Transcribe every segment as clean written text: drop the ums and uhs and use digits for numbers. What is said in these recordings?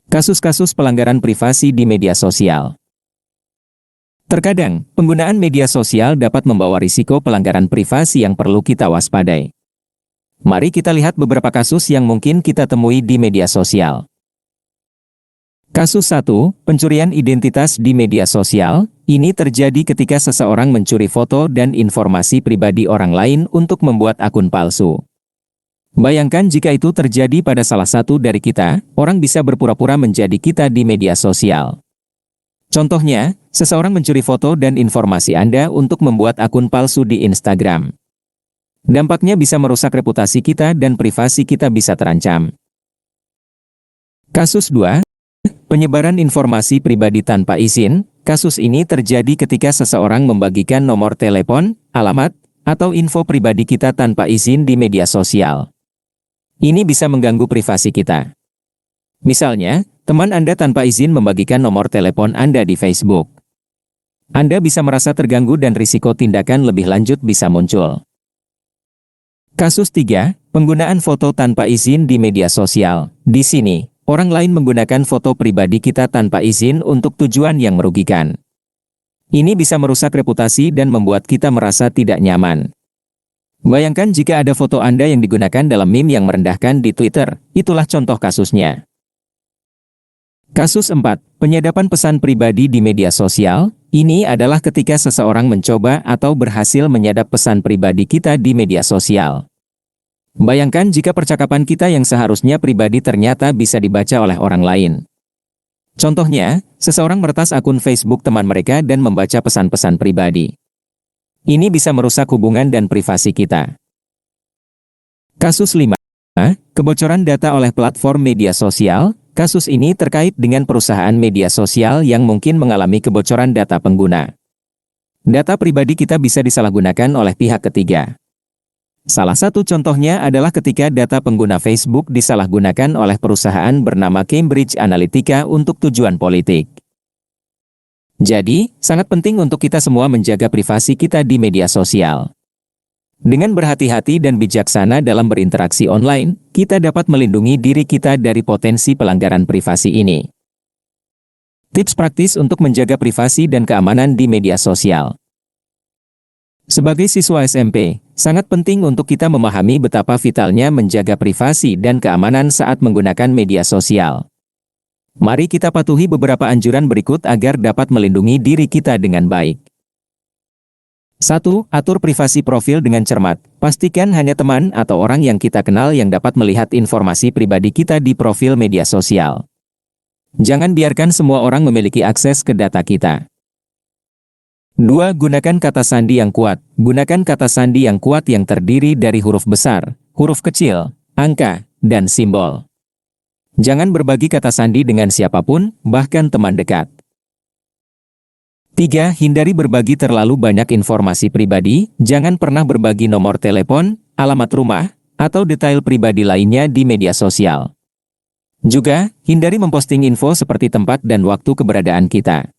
Kasus-kasus pelanggaran privasi di media sosial. Terkadang, penggunaan media sosial dapat membawa risiko pelanggaran privasi yang perlu kita waspadai. Mari kita lihat beberapa kasus yang mungkin kita temui di media sosial. Kasus 1, pencurian identitas di media sosial. Ini terjadi ketika seseorang mencuri foto dan informasi pribadi orang lain untuk membuat akun palsu. Bayangkan jika itu terjadi pada salah satu dari kita, orang bisa berpura-pura menjadi kita di media sosial. Contohnya, seseorang mencuri foto dan informasi Anda untuk membuat akun palsu di Instagram. Dampaknya bisa merusak reputasi kita dan privasi kita bisa terancam. Kasus 2, penyebaran informasi pribadi tanpa izin. Kasus ini terjadi ketika seseorang membagikan nomor telepon, alamat, atau info pribadi kita tanpa izin di media sosial. Ini bisa mengganggu privasi kita. Misalnya, teman Anda tanpa izin membagikan nomor telepon Anda di Facebook. Anda bisa merasa terganggu dan risiko tindakan lebih lanjut bisa muncul. Kasus 3, penggunaan foto tanpa izin di media sosial. Di sini, orang lain menggunakan foto pribadi kita tanpa izin untuk tujuan yang merugikan. Ini bisa merusak reputasi dan membuat kita merasa tidak nyaman. Bayangkan jika ada foto Anda yang digunakan dalam meme yang merendahkan di Twitter, itulah contoh kasusnya. Kasus 4, penyadapan pesan pribadi di media sosial. Ini adalah ketika seseorang mencoba atau berhasil menyadap pesan pribadi kita di media sosial. Bayangkan jika percakapan kita yang seharusnya pribadi ternyata bisa dibaca oleh orang lain. Contohnya, seseorang meretas akun Facebook teman mereka dan membaca pesan-pesan pribadi. Ini bisa merusak hubungan dan privasi kita. Kasus 5, kebocoran data oleh platform media sosial. Kasus ini terkait dengan perusahaan media sosial yang mungkin mengalami kebocoran data pengguna. Data pribadi kita bisa disalahgunakan oleh pihak ketiga. Salah satu contohnya adalah ketika data pengguna Facebook disalahgunakan oleh perusahaan bernama Cambridge Analytica untuk tujuan politik. Jadi, sangat penting untuk kita semua menjaga privasi kita di media sosial. Dengan berhati-hati dan bijaksana dalam berinteraksi online, kita dapat melindungi diri kita dari potensi pelanggaran privasi ini. Tips praktis untuk menjaga privasi dan keamanan di media sosial. Sebagai siswa SMP, sangat penting untuk kita memahami betapa vitalnya menjaga privasi dan keamanan saat menggunakan media sosial. Mari kita patuhi beberapa anjuran berikut agar dapat melindungi diri kita dengan baik. 1. Atur privasi profil dengan cermat. Pastikan hanya teman atau orang yang kita kenal yang dapat melihat informasi pribadi kita di profil media sosial. Jangan biarkan semua orang memiliki akses ke data kita. 2. Gunakan kata sandi yang kuat. Gunakan kata sandi yang kuat yang terdiri dari huruf besar, huruf kecil, angka, dan simbol. Jangan berbagi kata sandi dengan siapapun, bahkan teman dekat. 3. Hindari berbagi terlalu banyak informasi pribadi. Jangan pernah berbagi nomor telepon, alamat rumah, atau detail pribadi lainnya di media sosial. Juga, hindari memposting info seperti tempat dan waktu keberadaan kita.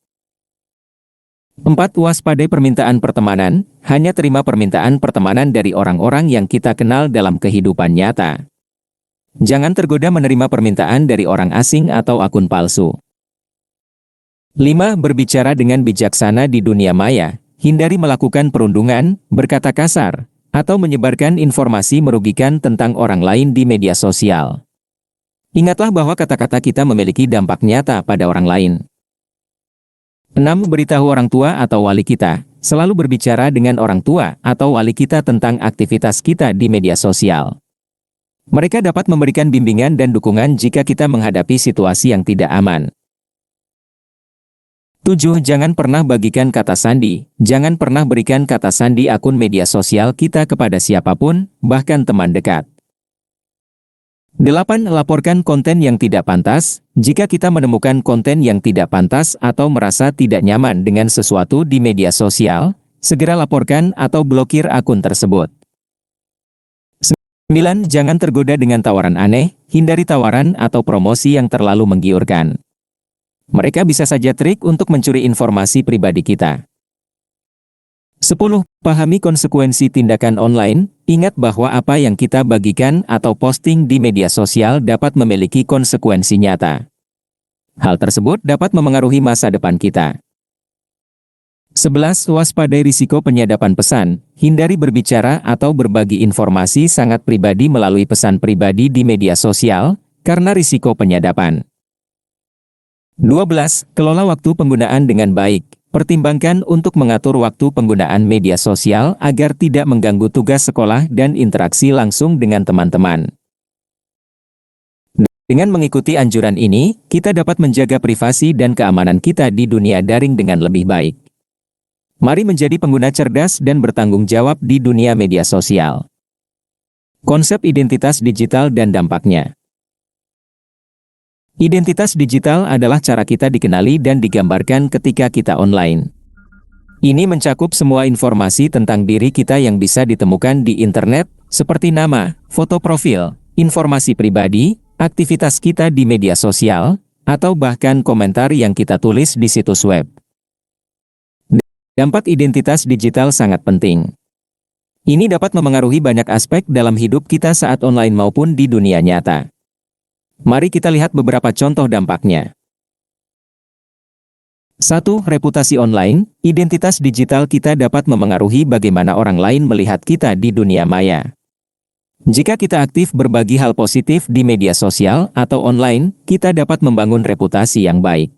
4. Waspadai permintaan pertemanan. Hanya terima permintaan pertemanan dari orang-orang yang kita kenal dalam kehidupan nyata. Jangan tergoda menerima permintaan dari orang asing atau akun palsu. 5. Berbicara dengan bijaksana di dunia maya. Hindari melakukan perundungan, berkata kasar, atau menyebarkan informasi merugikan tentang orang lain di media sosial. Ingatlah bahwa kata-kata kita memiliki dampak nyata pada orang lain. 6. Beritahu orang tua atau wali kita. Selalu berbicara dengan orang tua atau wali kita tentang aktivitas kita di media sosial. Mereka dapat memberikan bimbingan dan dukungan jika kita menghadapi situasi yang tidak aman. 7. Jangan pernah bagikan kata sandi. Jangan pernah berikan kata sandi akun media sosial kita kepada siapapun, bahkan teman dekat. 8. Laporkan konten yang tidak pantas. Jika kita menemukan konten yang tidak pantas atau merasa tidak nyaman dengan sesuatu di media sosial, segera laporkan atau blokir akun tersebut. 9. Jangan tergoda dengan tawaran aneh. Hindari tawaran atau promosi yang terlalu menggiurkan. Mereka bisa saja trik untuk mencuri informasi pribadi kita. 10. Pahami konsekuensi tindakan online. Ingat bahwa apa yang kita bagikan atau posting di media sosial dapat memiliki konsekuensi nyata. Hal tersebut dapat memengaruhi masa depan kita. 11. Waspadai risiko penyadapan pesan. Hindari berbicara atau berbagi informasi sangat pribadi melalui pesan pribadi di media sosial, karena risiko penyadapan. 12. Kelola waktu penggunaan dengan baik. Pertimbangkan untuk mengatur waktu penggunaan media sosial agar tidak mengganggu tugas sekolah dan interaksi langsung dengan teman-teman. Dengan mengikuti anjuran ini, kita dapat menjaga privasi dan keamanan kita di dunia daring dengan lebih baik. Mari menjadi pengguna cerdas dan bertanggung jawab di dunia media sosial. Konsep identitas digital dan dampaknya. Identitas digital adalah cara kita dikenali dan digambarkan ketika kita online. Ini mencakup semua informasi tentang diri kita yang bisa ditemukan di internet, seperti nama, foto profil, informasi pribadi, aktivitas kita di media sosial, atau bahkan komentar yang kita tulis di situs web. Dampak identitas digital sangat penting. Ini dapat memengaruhi banyak aspek dalam hidup kita saat online maupun di dunia nyata. Mari kita lihat beberapa contoh dampaknya. 1. Reputasi online. Identitas digital kita dapat memengaruhi bagaimana orang lain melihat kita di dunia maya. Jika kita aktif berbagi hal positif di media sosial atau online, kita dapat membangun reputasi yang baik.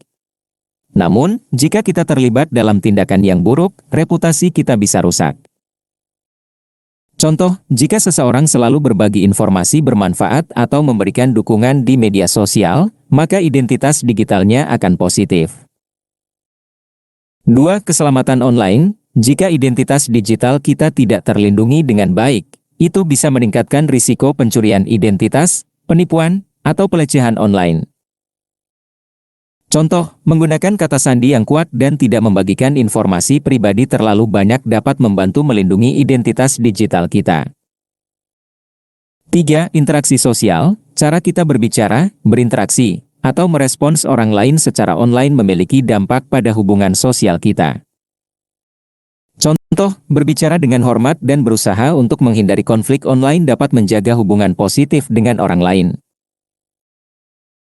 Namun, jika kita terlibat dalam tindakan yang buruk, reputasi kita bisa rusak. Contoh, jika seseorang selalu berbagi informasi bermanfaat atau memberikan dukungan di media sosial, maka identitas digitalnya akan positif. 2. Keselamatan online. Jika identitas digital kita tidak terlindungi dengan baik, itu bisa meningkatkan risiko pencurian identitas, penipuan, atau pelecehan online. Contoh, menggunakan kata sandi yang kuat dan tidak membagikan informasi pribadi terlalu banyak dapat membantu melindungi identitas digital kita. 3. Interaksi sosial. Cara kita berbicara, berinteraksi, atau merespons orang lain secara online memiliki dampak pada hubungan sosial kita. Contoh, berbicara dengan hormat dan berusaha untuk menghindari konflik online dapat menjaga hubungan positif dengan orang lain.